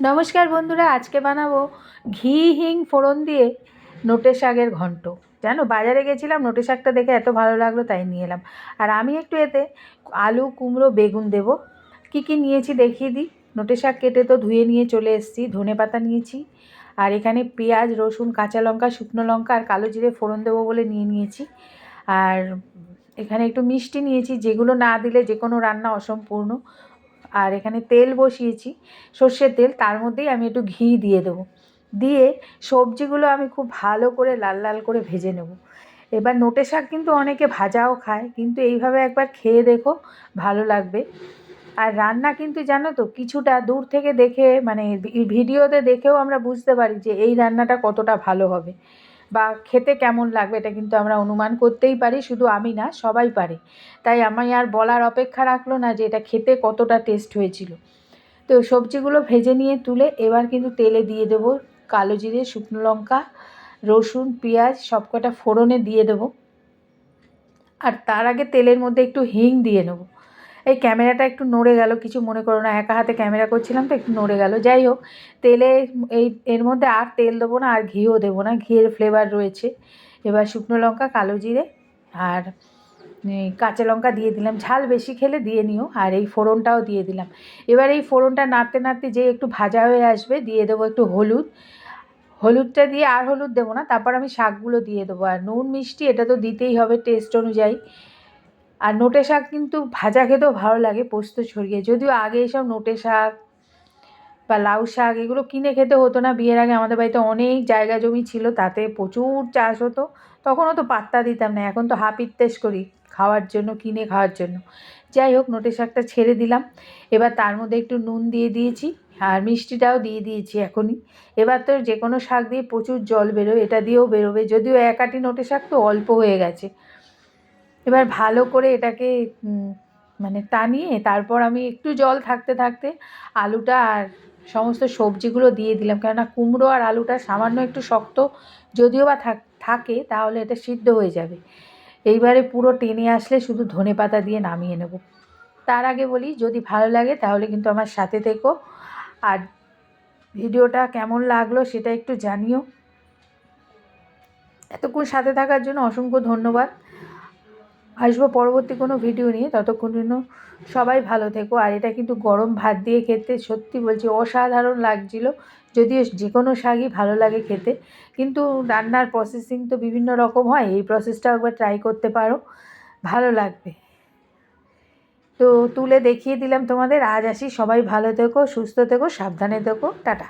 নমস্কার বন্ধুরা, আজকে বানাবো ঘি হিং ফোড়ন দিয়ে নোটে শাকের ঘন্ট। জানো, বাজারে গেছিলাম, নোটে শাকটা দেখে এত ভালো লাগলো তাই নিয়ে এলাম। আর আমি একটু এতে আলু, কুমড়ো, বেগুন দেবো। কি নিয়েছি দেখিয়ে দিই। নোটে শাক কেটে তো ধুয়ে নিয়ে চলে এসেছি। ধনেপাতা নিয়েছি, আর এখানে পেঁয়াজ, রসুন, কাঁচা লঙ্কা, শুকনো লঙ্কা আর কালো জিরে ফোড়ন দেবো বলে নিয়েছি। আর এখানে একটু মিষ্টি নিয়েছি, যেগুলো না দিলে যে কোনো রান্না অসম্পূর্ণ। আর এখানে তেল বসিয়েছি, সর্ষের তেল, তার মধ্যেই আমি একটু ঘি দিয়ে দেবো। দিয়ে সবজিগুলো আমি খুব ভালো করে লাল লাল করে ভেজে নেব। এবার নোটে শাক কিন্তু অনেকে ভাজাও খায়, কিন্তু এইভাবে একবার খেয়ে দেখো, ভালো লাগবে। আর রান্না কিন্তু জানো তো, কিছুটা দূর থেকে দেখে, মানে ভিডিওতে দেখেও আমরা বুঝতে পারি যে এই রান্নাটা কতটা ভালো হবে বা খেতে কেমন লাগবে, এটা কিন্তু আমরা অনুমান করতেই পারি। শুধু আমি না, সবাই পারে। তাই আমি আর বলার অপেক্ষা রাখলো না যে এটা খেতে কতটা টেস্ট হয়েছিল। তো সবজিগুলো ভেজে নিয়ে তুলে এবার কিন্তু তেলে দিয়ে দেবো কালো জিরে, শুকনো লঙ্কা, রসুন, পেঁয়াজ সবকটা ফোড়নে দিয়ে দেবো। আর তার আগে তেলের মধ্যে একটু হিং দিয়ে নেবো। এই ক্যামেরাটা একটু নড়ে গেল, কিছু মনে করো না, একা হাতে ক্যামেরা করছিলাম তো একটু নড়ে গেল। যাই হোক, তেলে এর মধ্যে আর তেল দেবো না, আর ঘিও দেবো না, ঘিয়ের ফ্লেভার রয়েছে। এবার শুকনো লঙ্কা, কালো জিরে আর কাঁচা লঙ্কা দিয়ে দিলাম। ঝাল বেশি খেলে দিয়ে নিও। আর এই ফোড়নটাও দিয়ে দিলাম। এবার এই ফোড়নটা নাড়তে নাড়তে যে একটু ভাজা হয়ে আসবে, দিয়ে দেবো একটু হলুদ। হলুদটা দিয়ে, আর হলুদ দেবো না, তারপর আমি শাকগুলো দিয়ে দেবো। আর নুন মিষ্টি এটা তো দিতেই হবে টেস্ট অনুযায়ী। আর নোটে শাক কিন্তু ভাজা খেতেও ভালো লাগে পোস্ত ছড়িয়ে। যদিও আগে এইসব নোটে শাক বা লাউ শাক এগুলো কিনে খেতে হতো না। বিয়ের আগে আমাদের বাড়িতে অনেক জায়গা জমি ছিল, তাতে প্রচুর চাষ হতো। তখনও তো পাত্তা দিতাম না, এখন তো হাপিত্তেশ করি খাওয়ার জন্য, কিনে খাওয়ার জন্য। যাই হোক, নোটে শাকটা ছেড়ে দিলাম। এবার তার মধ্যে একটু নুন দিয়ে দিয়েছি, আর মিষ্টিটাও দিয়ে দিয়েছি এখনই। এবার তো যে কোনো শাক দিয়ে প্রচুর জল বেরোয়, এটা দিয়েও বেরোবে। যদিও এক আঁটি নোটে শাক তো অল্প হয়ে গেছে। এবার ভালো করে এটাকে মানে টানিয়ে তারপর আমি একটু জল থাকতে থাকতে আলুটা আর সমস্ত সবজিগুলো দিয়ে দিলাম। কেননা কুমড়ো আর আলুটা সামান্য একটু শক্ত যদিও বা থাকে, তাহলে এটা সিদ্ধ হয়ে যাবে। এইবারে পুরো টেনে আসলে শুধু ধনেপাতা দিয়ে নামিয়ে নেব। তার আগে বলি, যদি ভালো লাগে তাহলে কিন্তু আমার সাথে থেকো। আর ভিডিওটা কেমন লাগলো সেটা একটু জানিও। এতক্ষণ সাথে থাকার জন্য অসংখ্য ধন্যবাদ। আসবো পরবর্তী কোনো ভিডিও নিয়ে, ততক্ষণ জন্য সবাই ভালো থেকো। আর এটা কিন্তু গরম ভাত দিয়ে খেতে সত্যি বলছি অসাধারণ লাগছিল। যদিও যে কোনো শাকই ভালো লাগে খেতে, কিন্তু রান্নার প্রসেসিং তো বিভিন্ন রকম হয়, এই প্রসেসটাও একবার ট্রাই করতে পারো, ভালো লাগবে। তো তুলে দেখিয়ে দিলাম তোমাদের। আজ আসি, সবাই ভালো থেকো, সুস্থ থেকো, সাবধানে থেকো, টাটা।